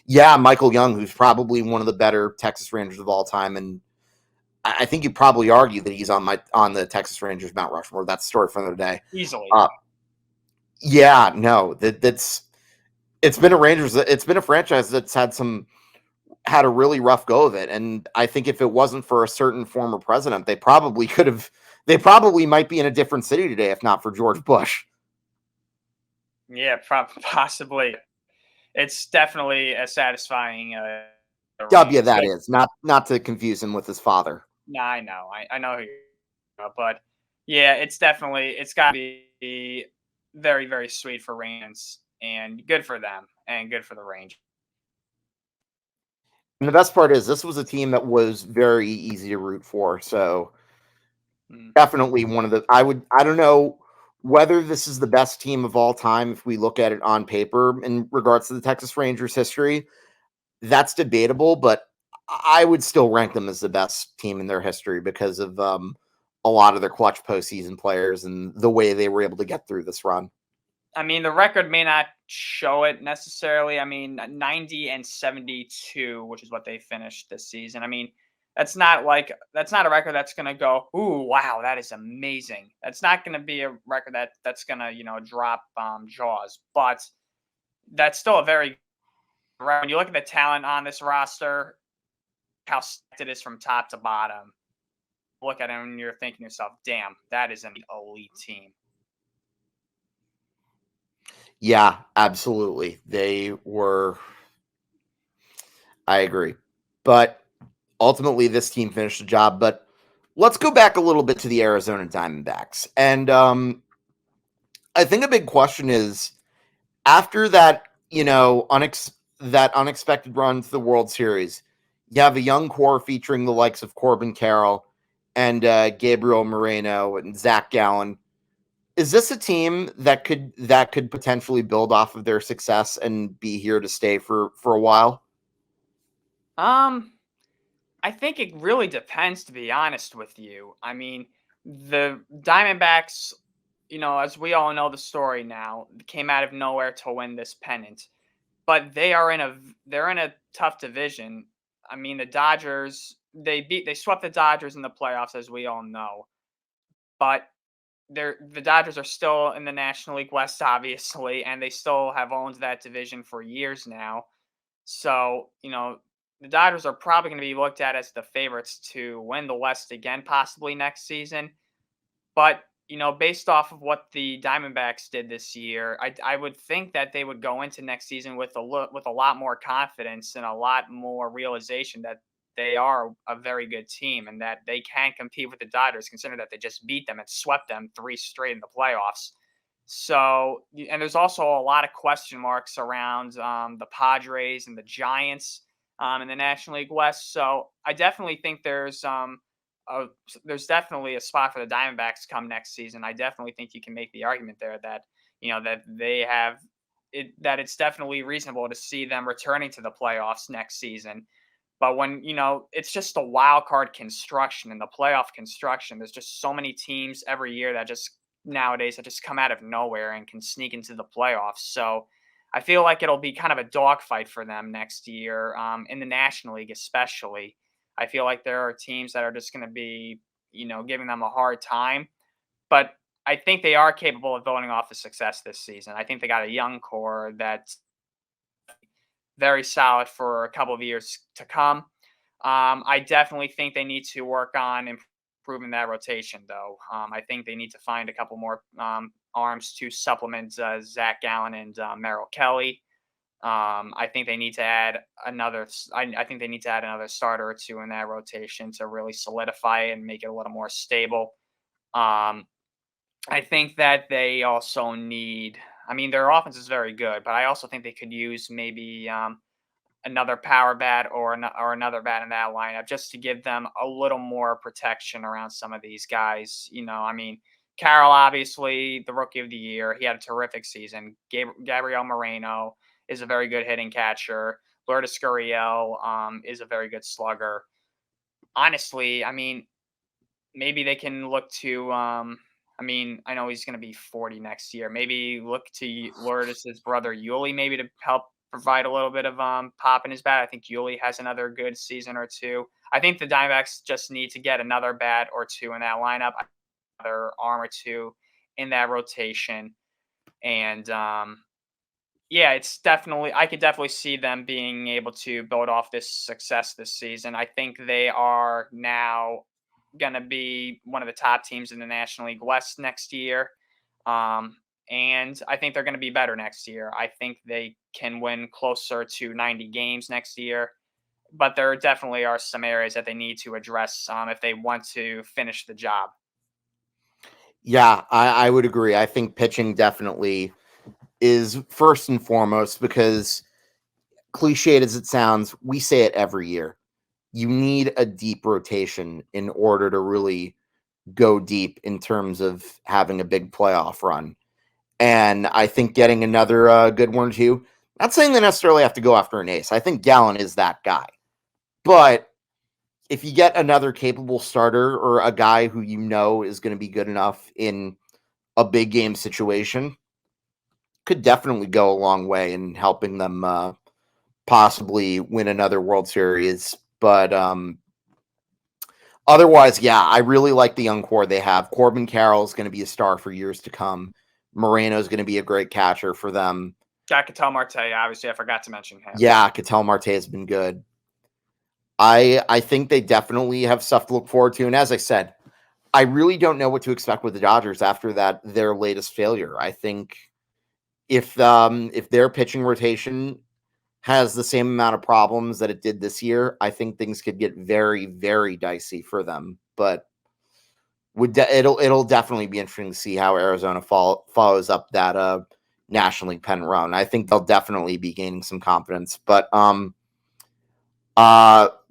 Yeah, Michael Young, who's probably one of the better Texas Rangers of all time. And I think you'd probably argue that he's on the Texas Rangers Mount Rushmore. That's the story for another day. Easily. Yeah, no, it's been a franchise that's had a really rough go of it. And I think if it wasn't for a certain former president, they probably might be in a different city today if not for George Bush. Yeah, possibly. It's definitely a satisfying W that is, not to confuse him with his father. No, I know. I know who you're about, but yeah, it's got to be very, very sweet for Rangers and good for them and good for the Rangers. And the best part is this was a team that was very easy to root for. So definitely one of the, I don't know whether this is the best team of all time if we look at it on paper in regards to the Texas Rangers history. That's debatable, but I would still rank them as the best team in their history because of a lot of their clutch postseason players and the way they were able to get through this run. I mean, the record may not show it necessarily. I mean, 90-72, which is what they finished this season. I mean, that's not a record that's going to go, ooh, wow, that is amazing. That's not going to be a record that's going to, drop jaws. But that's still a very, when you look at the talent on this roster, how stacked it is from top to bottom, look at it and you're thinking to yourself, damn, that is an elite team. Yeah, absolutely. They were. I agree. But ultimately, this team finished the job. But let's go back a little bit to the Arizona Diamondbacks. And I think a big question is, after that, that unexpected run to the World Series, you have a young core featuring the likes of Corbin Carroll and Gabriel Moreno and Zach Gallen. Is this a team that could potentially build off of their success and be here to stay for a while? I think it really depends, to be honest with you. I mean, the Diamondbacks, as we all know the story now, came out of nowhere to win this pennant. But they're in a tough division. I mean, the Dodgers, they swept the Dodgers in the playoffs, as we all know. But the Dodgers are still in the National League West, obviously, and they still have owned that division for years now. So, the Dodgers are probably going to be looked at as the favorites to win the West again, possibly next season. But, based off of what the Diamondbacks did this year, I would think that they would go into next season with a lot more confidence and a lot more realization that they are a very good team and that they can compete with the Dodgers, considering that they just beat them and swept them 3 straight in the playoffs. So, and there's also a lot of question marks around the Padres and the Giants in the National League West. So I definitely think there's definitely a spot for the Diamondbacks come next season. I definitely think you can make the argument there that that they have it, that it's definitely reasonable to see them returning to the playoffs next season. But when it's just a wild card construction and the playoff construction, there's just so many teams every year that just nowadays that just come out of nowhere and can sneak into the playoffs. So I feel like it'll be kind of a dogfight for them next year in the National League, especially. I feel like there are teams that are just going to be, giving them a hard time. But I think they are capable of building off the success this season. I think they got a young core that's very solid for a couple of years to come. I definitely think they need to work on improving that rotation, though. I think they need to find a couple more arms to supplement Zach Gallen and Merrill Kelly. I think they need to add another. I think they need to add another starter or two in that rotation to really solidify it and make it a little more stable. I think that they also need. I mean, their offense is very good, but I also think they could use maybe another power bat or another bat in that lineup just to give them a little more protection around some of these guys. I mean, Carroll, obviously the rookie of the year, he had a terrific season. Gabriel Moreno is a very good hitting catcher. Lourdes Gurriel is a very good slugger. Honestly, I mean, maybe they can look to. I mean, I know he's going to be 40 next year. Maybe look to Lourdes' brother Yuli, maybe to help provide a little bit of pop in his bat. I think Yuli has another good season or two. I think the Diamondbacks just need to get another bat or two in that lineup, another arm or two in that rotation, and it's definitely. I could definitely see them being able to build off this success this season. I think they are now going to be one of the top teams in the National League West next year. And I think they're going to be better next year. I think they can win closer to 90 games next year. But there definitely are some areas that they need to address if they want to finish the job. Yeah, I would agree. I think pitching definitely is first and foremost because, cliched as it sounds, we say it every year. You need a deep rotation in order to really go deep in terms of having a big playoff run. And I think getting another good one too, not saying they necessarily have to go after an ace. I think Gallen is that guy. But if you get another capable starter or a guy who you know is going to be good enough in a big game situation, could definitely go a long way in helping them possibly win another World Series. But otherwise, yeah, I really like the young core they have. Corbin Carroll is going to be a star for years to come. Moreno is going to be a great catcher for them. Ketel Marte, obviously, I forgot to mention him. Yeah, Ketel Marte has been good. I think they definitely have stuff to look forward to. And as I said, I really don't know what to expect with the Dodgers after their latest failure. I think if their pitching rotation has the same amount of problems that it did this year, I think things could get very, very dicey for them. But it'll definitely be interesting to see how Arizona follows up that National League pennant run. I think they'll definitely be gaining some confidence. But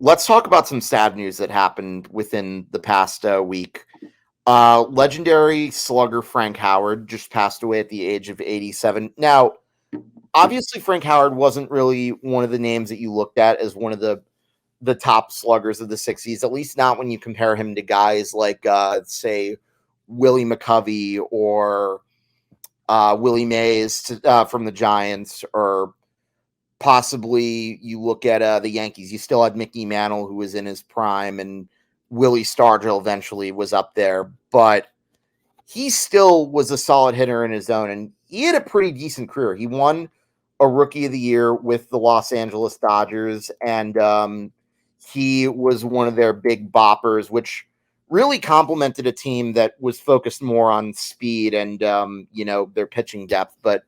let's talk about some sad news that happened within the past week. Legendary slugger Frank Howard just passed away at the age of 87. Now, obviously, Frank Howard wasn't really one of the names that you looked at as one of the top sluggers of the 60s, at least not when you compare him to guys like, say, Willie McCovey or Willie Mays from the Giants, or possibly you look at the Yankees. You still had Mickey Mantle, who was in his prime, and Willie Stargell eventually was up there, but he still was a solid hitter in his own, and he had a pretty decent career. He won a Rookie of the Year with the Los Angeles Dodgers, and he was one of their big boppers, which really complemented a team that was focused more on speed and their pitching depth. But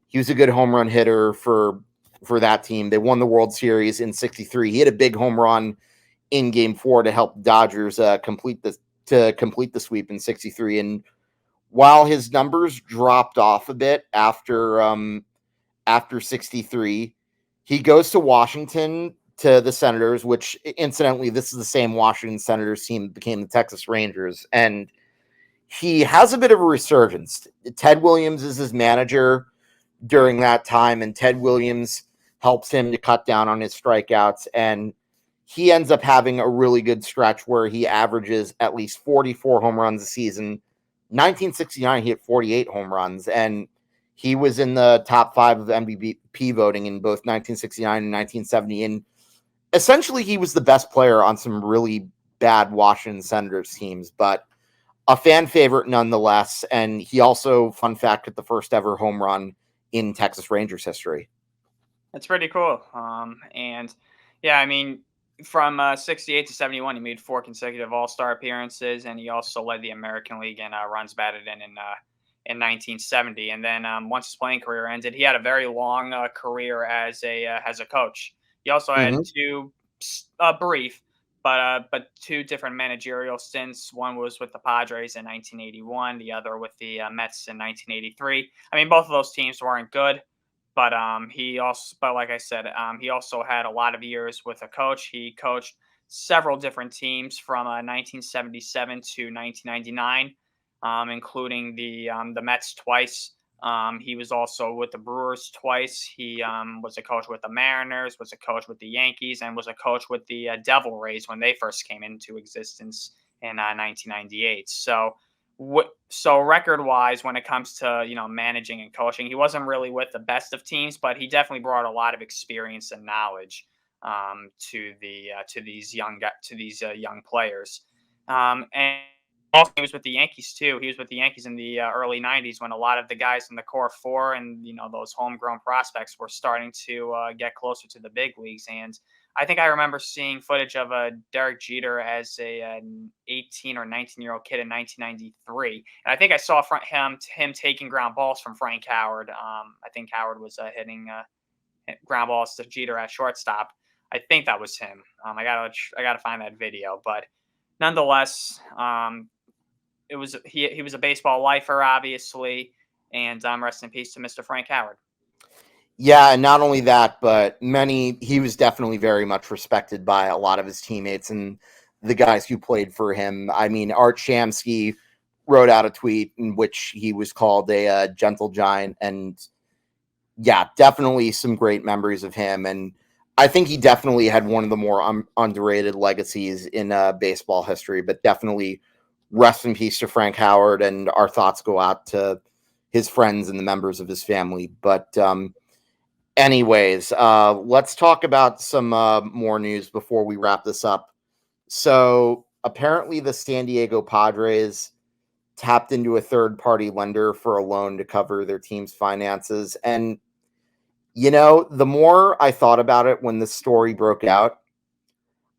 he was a good home run hitter for that team. They won the World Series in '63. He had a big home run in Game 4 to help Dodgers complete the sweep in '63. And while his numbers dropped off a bit after '63, he goes to Washington to the Senators, which incidentally, this is the same Washington Senators team that became the Texas Rangers, and he has a bit of a resurgence. Ted Williams is his manager during that time, and Ted Williams helps him to cut down on his strikeouts, and he ends up having a really good stretch where he averages at least 44 home runs a season. 1969, he hit 48 home runs, and he was in the top 5 of MVP voting in both 1969 and 1970. And essentially, he was the best player on some really bad Washington Senators teams, but a fan favorite nonetheless. And he also, fun fact, hit the first ever home run in Texas Rangers history. That's pretty cool. And yeah, I mean, from '68 to '71, he made 4 consecutive All-Star appearances, and he also led the American League in runs batted in 1970. And then once his playing career ended, he had a very long career as a coach. He also had 2 brief, but 2 different managerial stints. One was with the Padres in 1981, the other with the Mets in 1983. I mean, both of those teams weren't good, but like I said, he also had a lot of years with a coach. He coached several different teams from 1977 to 1999, including the Mets twice. He was also with the Brewers twice. He was a coach with the Mariners, was a coach with the Yankees, and was a coach with the Devil Rays when they first came into existence in 1998. So record-wise, when it comes to managing and coaching, he wasn't really with the best of teams, but he definitely brought a lot of experience and knowledge to these young players. And also, he was with the Yankees too. He was with the Yankees in the early '90s when a lot of the guys in the core 4 and those homegrown prospects were starting to get closer to the big leagues. And I think I remember seeing footage of Derek Jeter as an 18 or 19-year-old kid in 1993, and I think I saw him taking ground balls from Frank Howard. I think Howard was hitting ground balls to Jeter at shortstop. I think that was him. I gotta find that video, but nonetheless, he was a baseball lifer, obviously, and rest in peace to Mr. Frank Howard. Yeah, and not only that, but he was definitely very much respected by a lot of his teammates and the guys who played for him. I mean, Art Shamsky wrote out a tweet in which he was called a gentle giant, and yeah, definitely some great memories of him. And I think he definitely had one of the more underrated legacies in baseball history, but definitely rest in peace to Frank Howard, and our thoughts go out to his friends and the members of his family. But anyways, let's talk about some more news before we wrap this up. So apparently the San Diego Padres tapped into a third-party lender for a loan to cover their team's finances. And, the more I thought about it when this story broke out,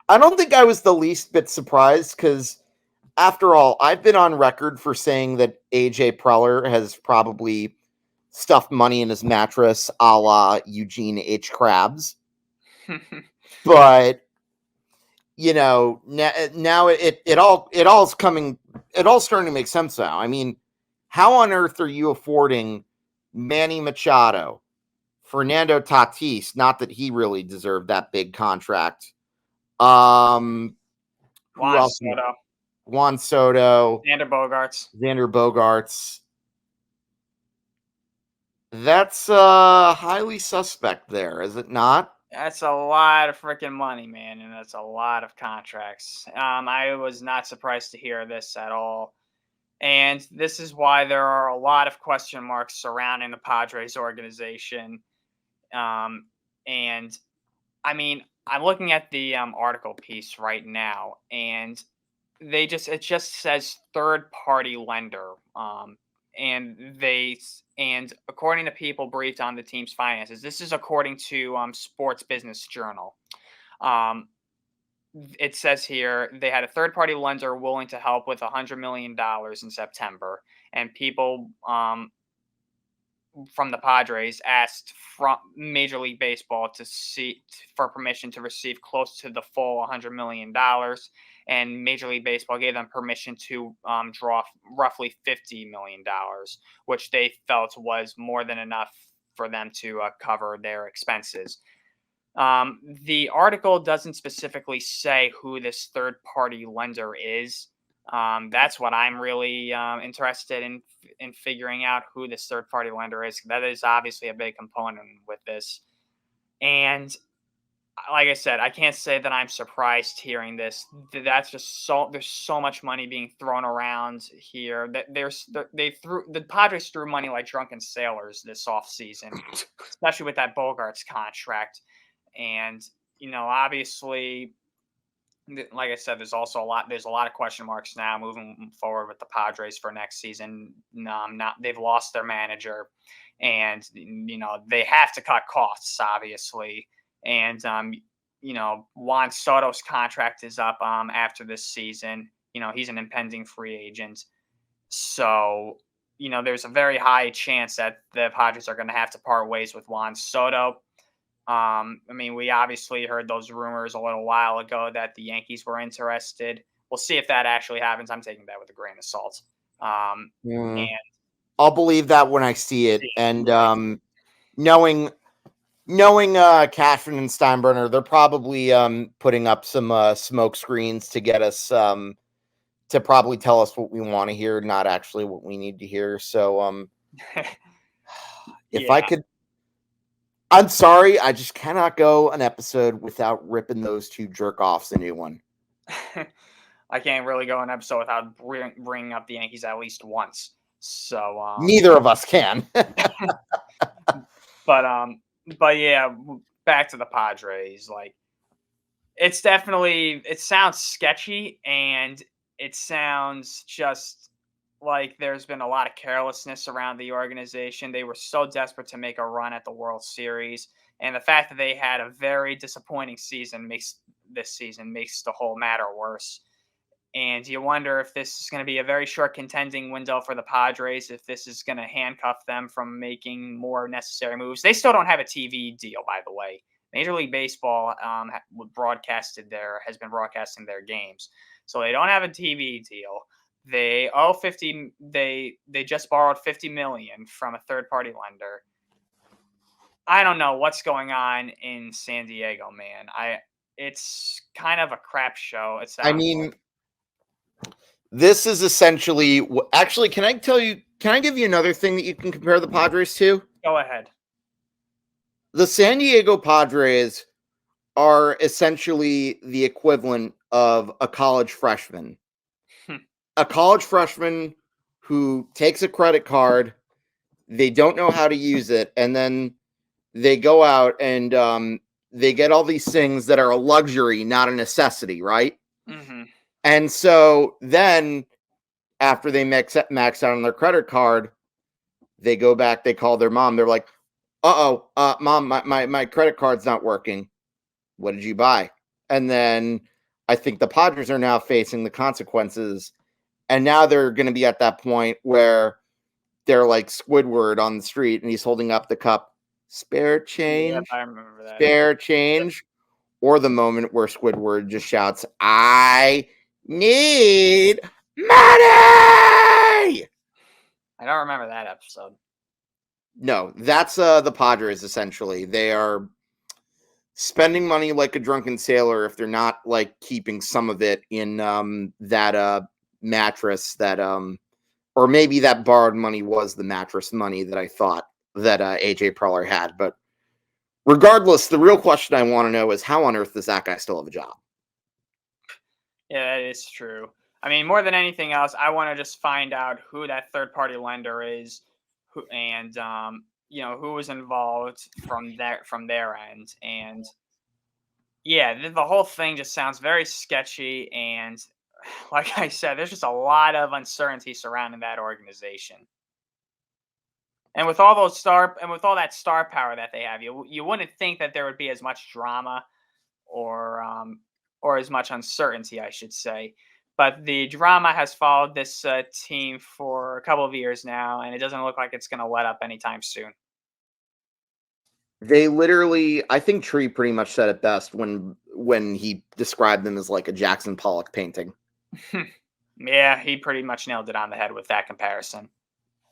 I don't think I was the least bit surprised because, after all, I've been on record for saying that AJ Preller has probably stuffed money in his mattress a la Eugene H. Krabs. But now it all's starting to make sense now. I mean, how on earth are you affording Manny Machado, Fernando Tatis? Not that he really deserved that big contract. Who else? Juan Soto, Xander Bogaerts. That's highly suspect there, is it not? That's a lot of freaking money, man, and that's a lot of contracts. I was not surprised to hear this at all. And this is why there are a lot of question marks surrounding the Padres organization. And I mean, I'm looking at the article piece right now, and it just says third party lender. And according to people briefed on the team's finances, this is according to Sports Business Journal. It says here they had a third-party lender willing to help with $100 million in September, and people from the Padres asked from Major League Baseball for permission to receive close to the full $100 million, and Major League Baseball gave them permission to draw roughly $50 million, which they felt was more than enough for them to cover their expenses. The article doesn't specifically say who this third-party lender is. That's what I'm really interested in figuring out, who this third-party lender is. That is obviously a big component with this. And like I said, I can't say that I'm surprised hearing this. That's just there's so much money being thrown around here. That the Padres threw money like drunken sailors this offseason, especially with that Bogaerts contract. And obviously, like I said, there's a lot of question marks now moving forward with the Padres for next season. They've lost their manager, and they have to cut costs, obviously. And Juan Soto's contract is up after this season. He's an impending free agent, so there's a very high chance that the Padres are going to have to part ways with Juan Soto. I mean, we obviously heard those rumors a little while ago that the Yankees were interested. We'll see if that actually happens. I'm taking that with a grain of salt. And I'll believe that when I see it. And knowing Cashman and Steinbrenner, they're probably putting up some smoke screens to get us to probably tell us what we want to hear, not actually what we need to hear. So if I could. I'm sorry, I just cannot go an episode without ripping those two jerk-offs a new one. I can't really go an episode without bringing up the Yankees at least once. So neither of us can. But yeah, back to the Padres. Like, it sounds sketchy, and it sounds just like there's been a lot of carelessness around the organization. They were so desperate to make a run at the World Series, and the fact that they had a very disappointing season makes the whole matter worse. And you wonder if this is going to be a very short contending window for the Padres, if this is going to handcuff them from making more necessary moves. They still don't have a TV deal, by the way. Major League Baseball has been broadcasting their games, so they don't have a TV deal. They owe They just borrowed $50 million from a third-party lender. I don't know what's going on in San Diego, man. It's kind of a crap show. This is essentially. Actually, can I give you another thing that you can compare the Padres to? Go ahead. The San Diego Padres are essentially the equivalent of a college freshman. A college freshman who takes a credit card, they don't know how to use it, and then they go out and they get all these things that are a luxury, not a necessity, right? Mm-hmm. And so then after they max out on their credit card, they go back, they call their mom, they're like, mom, my credit card's not working. What did you buy? And then I think the Padres are now facing the consequences. And now they're going to be at that point where they're like Squidward on the street and he's holding up the cup. Spare change? Yep, I remember that. Spare change? Or the moment where Squidward just shouts, I need money! I don't remember that episode. No, that's the Padres, essentially. They are spending money like a drunken sailor if they're not like keeping some of it in that mattress that or maybe that borrowed money was the mattress money that I thought that AJ Preller had. But regardless, the real question I want to know is how on earth does that guy still have a job? Yeah, that is true. I mean, more than anything else, I want to just find out who that third-party lender is, and who was involved from their end. And yeah, the whole thing just sounds very sketchy. And like I said, there's just a lot of uncertainty surrounding that organization. And with all that star power that they have, you wouldn't think that there would be as much drama or as much uncertainty, I should say. But the drama has followed this team for a couple of years now, and it doesn't look like it's going to let up anytime soon. They literally, I think Tree pretty much said it best when he described them as like a Jackson Pollock painting. Yeah, he pretty much nailed it on the head with that comparison.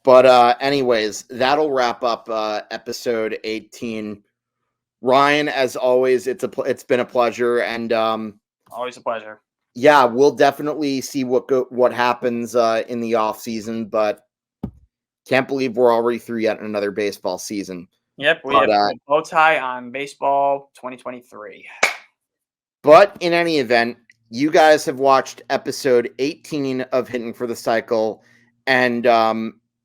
But anyways, that'll wrap up episode 18. Ryan, as always, it's been a pleasure, and always a pleasure. Yeah, we'll definitely see what happens in the off season, but can't believe we're already through yet another baseball season. Yep, we have a bow tie on baseball 2023. But in any event, you guys have watched episode 18 of Hitting for the Cycle, and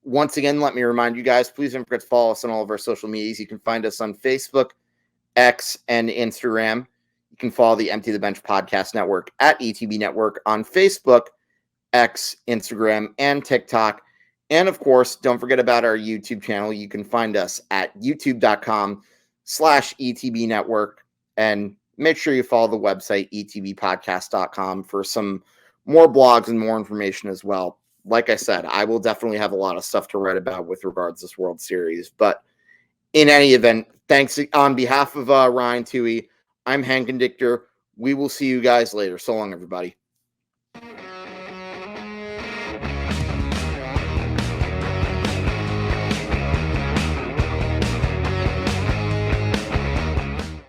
once again, let me remind you guys, please don't forget to follow us on all of our social medias. You can find us on Facebook, X, and Instagram. You can follow the Empty the Bench Podcast Network at ETB Network on Facebook, X, Instagram, and TikTok. And of course, don't forget about our YouTube channel. You can find us at youtube.com/ETB Network. And make sure you follow the website, etbpodcast.com, for some more blogs and more information as well. Like I said, I will definitely have a lot of stuff to write about with regards to this World Series. But in any event, thanks on behalf of Ryan Touhey. I'm Hank Indictor. We will see you guys later. So long, everybody.